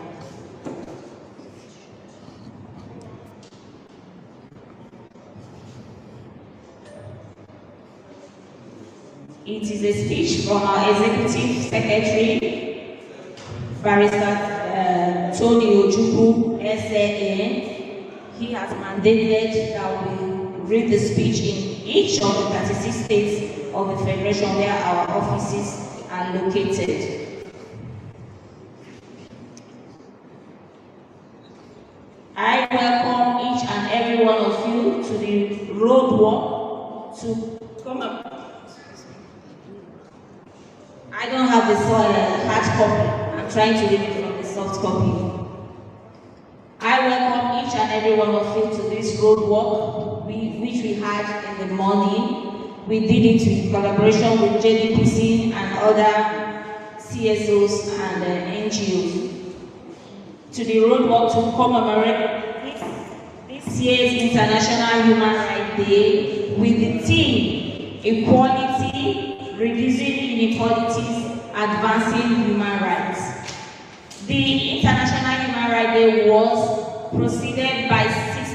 It is a speech from our Executive Secretary, Barrister Tony Ojukwu, SAN. He has mandated that we read the speech in each of the 36 states of the Federation where our offices are located. I welcome each and every one of you to the road walk to come up. I don't have the hard copy. I'm trying to read it from the soft copy. I welcome each and every one of you to this road walk, which we had in the morning. We did it in collaboration with JDPC and other CSOs and NGOs. To the road walk to commemorate this year's International Human Rights Day with the theme Equality, Reducing Inequalities, Advancing Human Rights. The International Human Rights Day was preceded by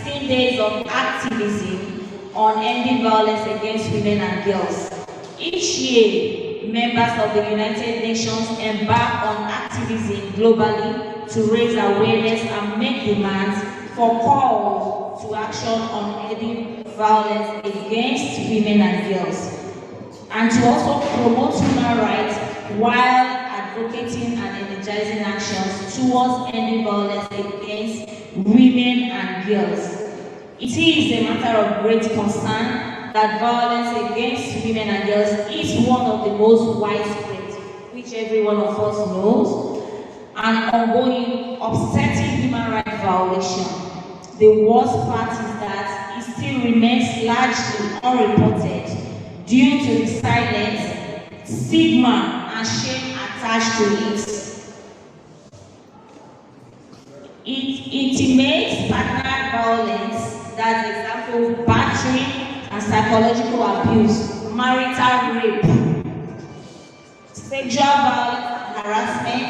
16 days of activism on ending violence against women and girls. Each year, members of the United Nations embark on activism globally to raise awareness and make demands for calls to action on ending violence against women and girls, and to also promote human rights while advocating and energizing actions towards ending violence against women and girls. It is a matter of great concern that violence against women and girls is one of the most widespread, which every one of us knows, and ongoing upsetting human rights violation. The worst part is that it's still remains largely unreported due to the silence, stigma, and shame attached to it. It intimates partner violence, that's example battery and psychological abuse, marital rape, sexual violence and harassment,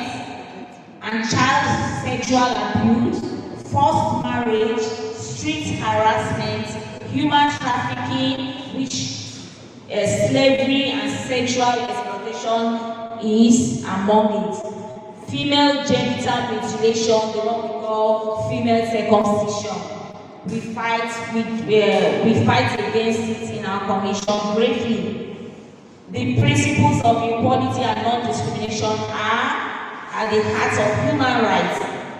and child sexual abuse, forced marriage, street harassment, human trafficking, which slavery and sexual exploitation is among it. Female genital mutilation, the one we call female circumcision. We fight against it in our commission greatly. The principles of equality and non-discrimination are at the heart of human rights.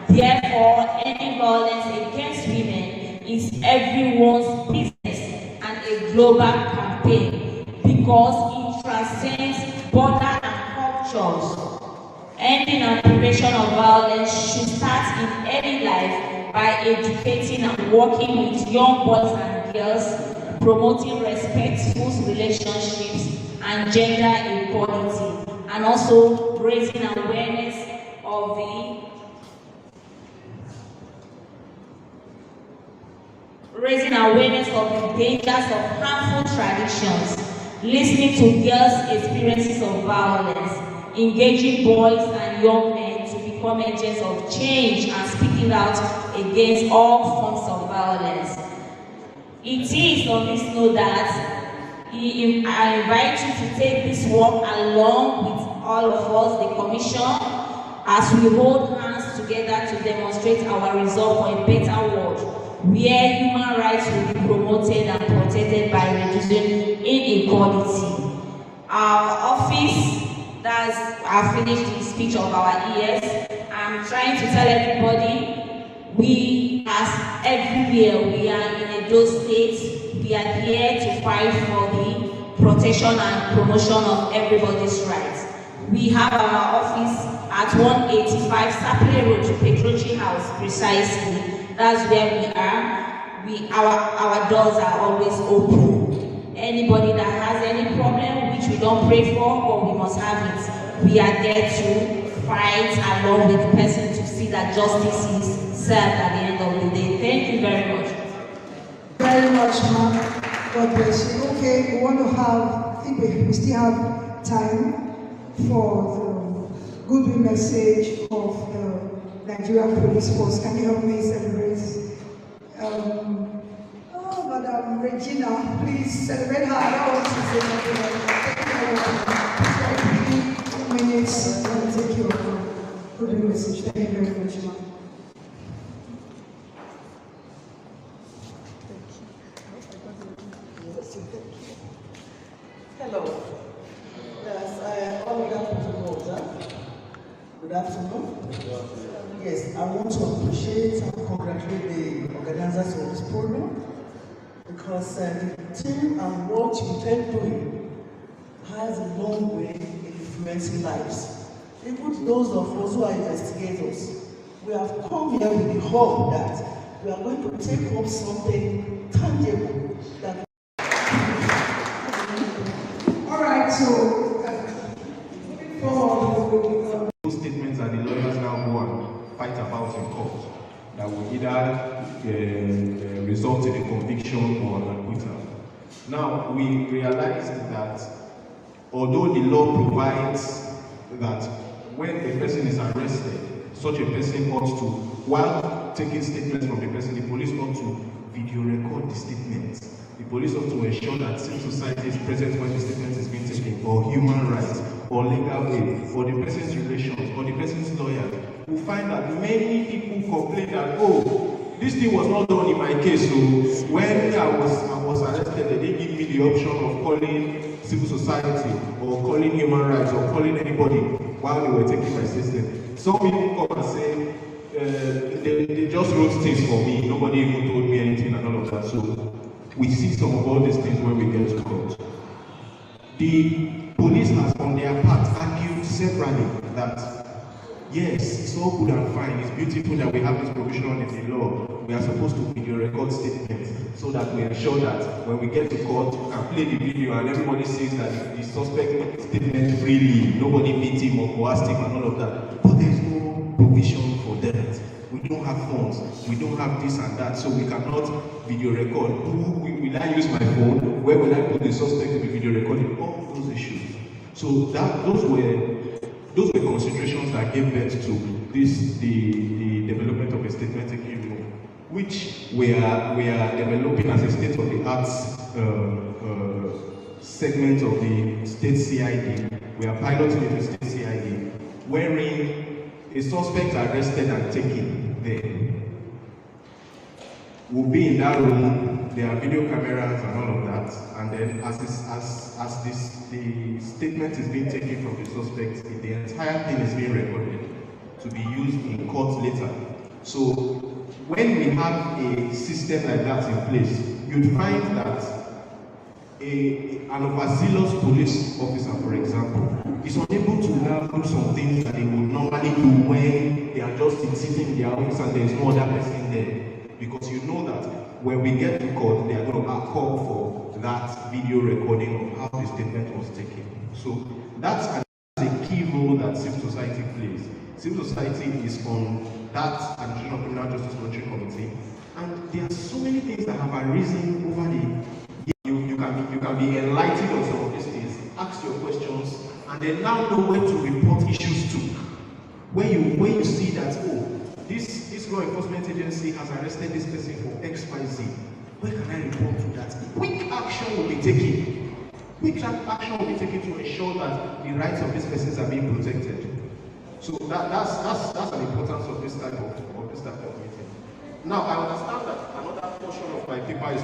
Therefore, any violence against women is everyone's business and a global campaign because it transcends borders and cultures. Ending and prevention of violence should start in early life by educating and working with young boys and girls, promoting respectful relationships and gender equality, and also raising awareness of the dangers of harmful traditions, listening to girls' experiences of violence, engaging boys and young men to become agents of change and speaking out against all forms of violence. It is on this note that I invite you to take this work along with all of us, the Commission, as we hold hands together to demonstrate our resolve for a better world, where human rights will be promoted and protected by reducing inequality. Our office, I've finished the speech of our ES. I'm trying to tell everybody, we, as everywhere, we are in Edo State, we are here to fight for the protection and promotion of everybody's rights. We have our office at 185 Saple Road, Petrochi House, precisely. That's where we are. Our doors are always open. Anybody that has any problem, which we don't pray for, but we must have it, we are there to fight along with the person to see that justice is served at the end of the day. Thank you very much. Very much, ma'am. God bless you. Okay, we want to have, I think we still have time for the goodwill message of the Nigerian Police Force. Can you help me celebrate? Madam Regina, please celebrate her. I don't want to say nothing. 2 minutes and take your goodwill message. Thank you very much, ma'am. Hello. Yes, all good afternoon. Good afternoon. Yes, I want to appreciate and congratulate the organizers of this program because the team and what you've been doing has a long way in influencing lives. Even those of us who are investigators, we have come here with the hope that we are going to take up something tangible that. All right, so those statements that the lawyers now go and fight about in court that will either result in a conviction or an acquittal. Now, we realized that although the law provides that when a person is arrested, such a person ought to, while taking statements from the person, the police ought to video record the statements. The police ought to ensure that civil society is present when the statement is being taken, or human rights, or legal aid, or the person's relations, or the person's lawyer. We find that many people complain that, oh, this thing was not done in my case. So when I was arrested, they didn't give me the option of calling civil society, or calling human rights, or calling anybody while they were taking my statement. Some people come and say, they just wrote things for me. Nobody even told me anything and all of that. So we see some of all these things when we get to court. The police has on their part argued severally that yes, it's all good and fine, it's beautiful that we have this provision in the law we are supposed to video record statements so that we ensure that when we get to court, we can play the video and everybody sees that the suspect made statement freely, nobody beat him or coerced him and all of that. But there is no provision for that. We don't have funds, we don't have this and that, so we cannot video record. Will I use my phone? Where will I put the suspect to be video recording? All those issues. So those were considerations that gave birth to the development of a statement taking law, which we are developing as a state-of-the-art segment of the state CID. We are piloting it with state CID, wherein a suspect arrested and taken there will be in that room. There are video cameras and all of that, and then as the statement is being taken from the suspect, the entire thing is being recorded to be used in court later. So when we have a system like that in place, you'd find that an overzealous police officer, for example, is unable to now do some things that they would normally do when they are just sitting in their office and there is no other person there. Because you know that when we get to court, they are going to call for that video recording of how the statement was taken. So that's a key role that civil society plays. Civil society is on that Administration of Criminal Justice Monitoring Committee, and there are so many things that have arisen over the years. You can be enlightened on some of these things, ask your questions, and then now know where to report issues to. When you see that, oh, this law enforcement agency has arrested this person for XYZ, where can I report to that? Quick action will be taken. Quick action will be taken to ensure that the rights of these persons are being protected. So that's an importance of this type of meeting. Now I understand that another portion of my paper is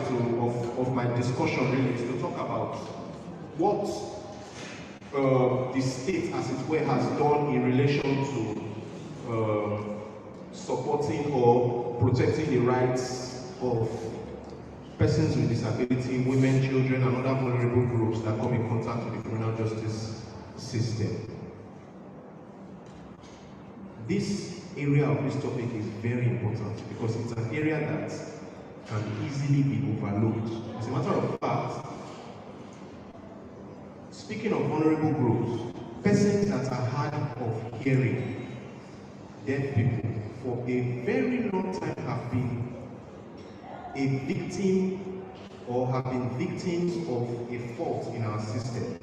of my discussion really is to talk about what the state, as it were, has done in relation to supporting or protecting the rights of persons with disability, women, children, and other vulnerable groups that come in contact with the criminal justice system. This area of this topic is very important because it's an area that can easily be overlooked. As a matter of fact, speaking of vulnerable groups, persons that are hard of hearing, deaf people, for a very long time have been a victim or have been victims of a fault in our system.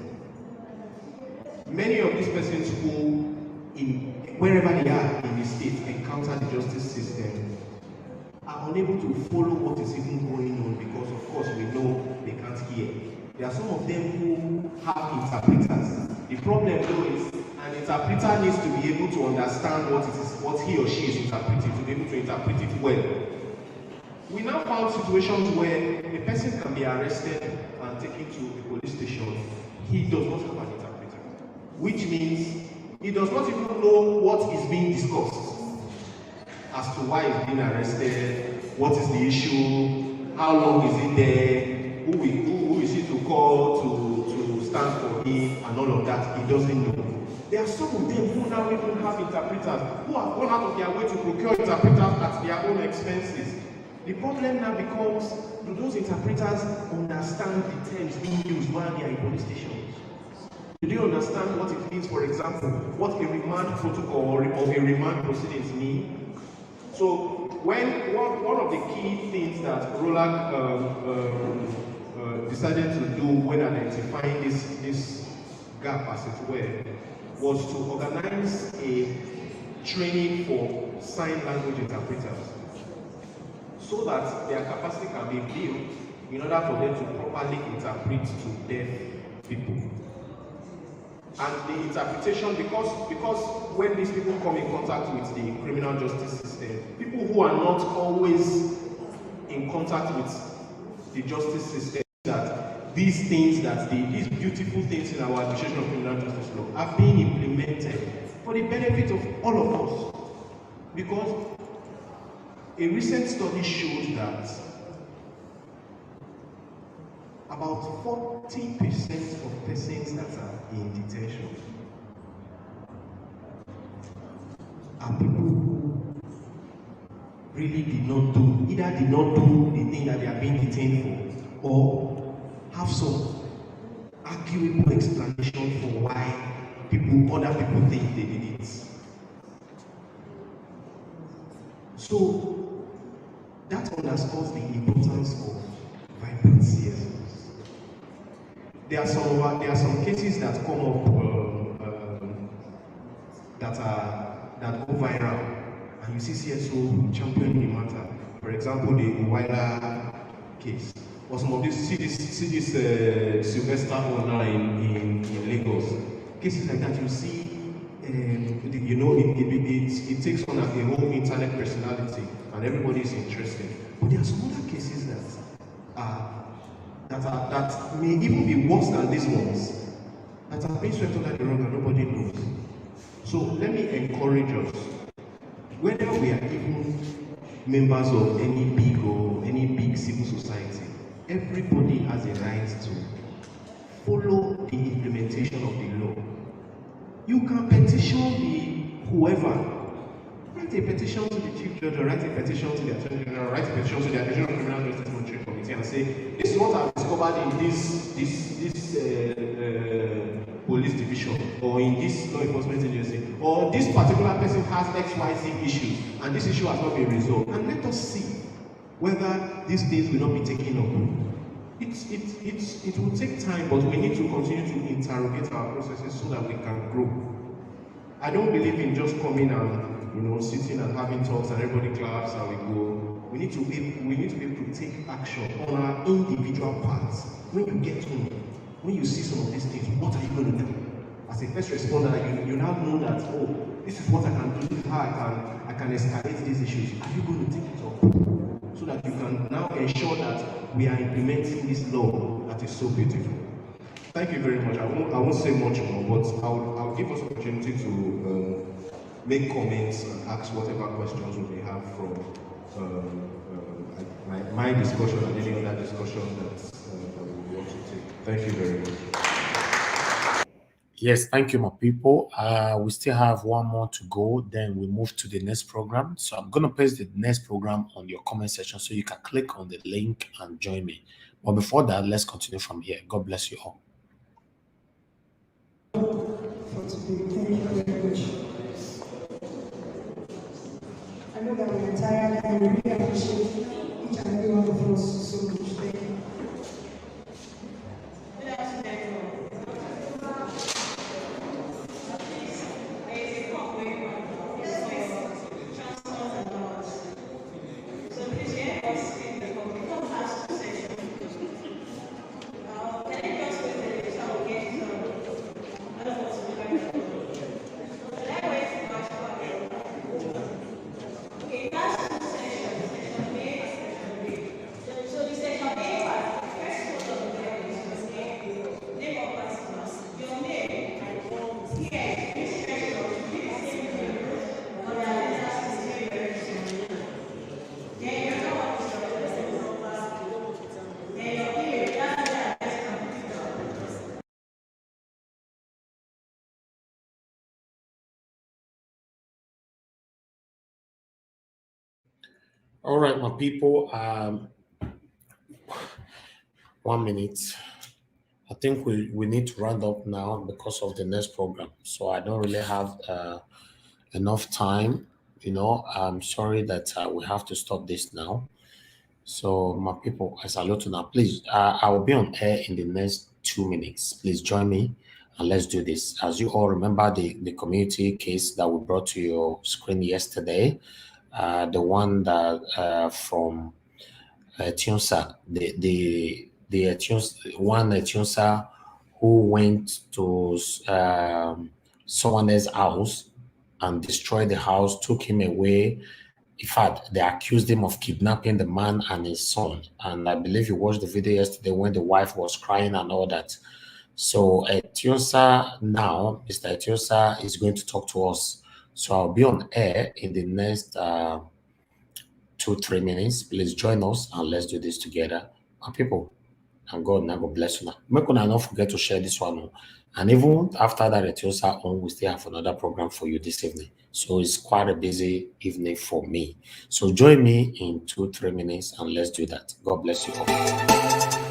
Many of these persons who, wherever they are in the state, encounter the justice system are unable to follow what is even going on because, of course, we know they can't hear. There are some of them who have interpreters. The problem, though, is an interpreter needs to be able to understand what he or she is interpreting, to be able to interpret it well. We now found situations where a person can be arrested and taken to a police station. He does not have an interpreter, which means he does not even know what is being discussed as to why he's being arrested, what is the issue, how long is it there, who is he to call to stand for him, and all of that. He doesn't know. There are some of them who now even have interpreters, who have gone out of their way to procure interpreters at their own expenses. The problem now becomes, do those interpreters understand the terms being used while they are in police stations? Do they understand what it means, for example, what a remand protocol or a remand proceedings mean? So, when one of the key things that Roland decided to do when identifying this gap, as it were, was to organize a training for sign language interpreters so that their capacity can be built in order for them to properly interpret to deaf people. And the interpretation, because when these people come in contact with the criminal justice system, people who are not always in contact with the justice system, that these things, these beautiful things in our administration of criminal justice law are being implemented for the benefit of all of us. Because a recent study showed that about 40% of persons that are in detention are people who really did not do, either did not do the thing that they are being detained for, or have some arguable explanation for why other people think they did it. So that underscores the importance of vibrant CSOs. There are some cases that come up that go viral, and you see CSO championing the matter. For example, the Uwaila case, or some of these. See this Sylvester owner in Lagos. Cases like that, you see. It takes on a whole internet personality, and everybody is interested. But there are some other cases that may even be worse than these ones, that are being swept under the rug and nobody knows. So let me encourage us, whether we are even members of any big civil society, everybody has a right to follow the implementation of the law. You can petition whoever. Write a petition to the chief judge, or write a petition to the attorney general, write a petition to the Additional Criminal Justice Monitoring Committee, and say, this is what I've discovered in this police division, or in this law enforcement agency, or this particular person has XYZ issues, and this issue has not been resolved. And let us see whether these things will not be taken up. It will take time, but we need to continue to interrogate our processes so that we can grow. I don't believe in just coming and sitting and having talks and everybody claps and we go. We need to be able to take action on our individual parts. When you get home, when you see some of these things, what are you going to do? As a first responder, you now know that, oh, this is what I can do, this is how I can escalate these issues. Are you going to take it up? So that you can now ensure that we are implementing this law that is so beautiful. Thank you very much. I won't say much more, but I'll give us opportunity to make comments and ask whatever questions we may have from my discussion and any other discussion that we want to take. Thank you very much. Yes, thank you, my people. We still have one more to go, then we move to the next program. So I'm going to paste the next program on your comment section so you can click on the link and join me. But before that, let's continue from here. God bless you all. For today, thank you very much. I know that we're tired and we really appreciate each and every one of us so much. Thank you. All right, my people. 1 minute. I think we need to round up now because of the next program. So I don't really have enough time. I'm sorry that we have to stop this now. So my people, I salute you now. Please, I will be on air in the next 2 minutes. Please join me and let's do this. As you all remember, the community case that we brought to your screen yesterday, the one that from Tionsa, the Tionsa who went to someone else's house and destroyed the house, took him away. In fact, they accused him of kidnapping the man and his son. And I believe you watched the video yesterday when the wife was crying and all that. So Tionsa now, Mr. Tionsa is going to talk to us. So I'll be on air in the next 2-3 minutes. Please join us and let's do this together. And people, and God now God bless you now. Make una not forget to share this one. And even after that Tionsa on, we still have another program for you this evening. So it's quite a busy evening for me. So join me in 2-3 minutes and let's do that. God bless you all.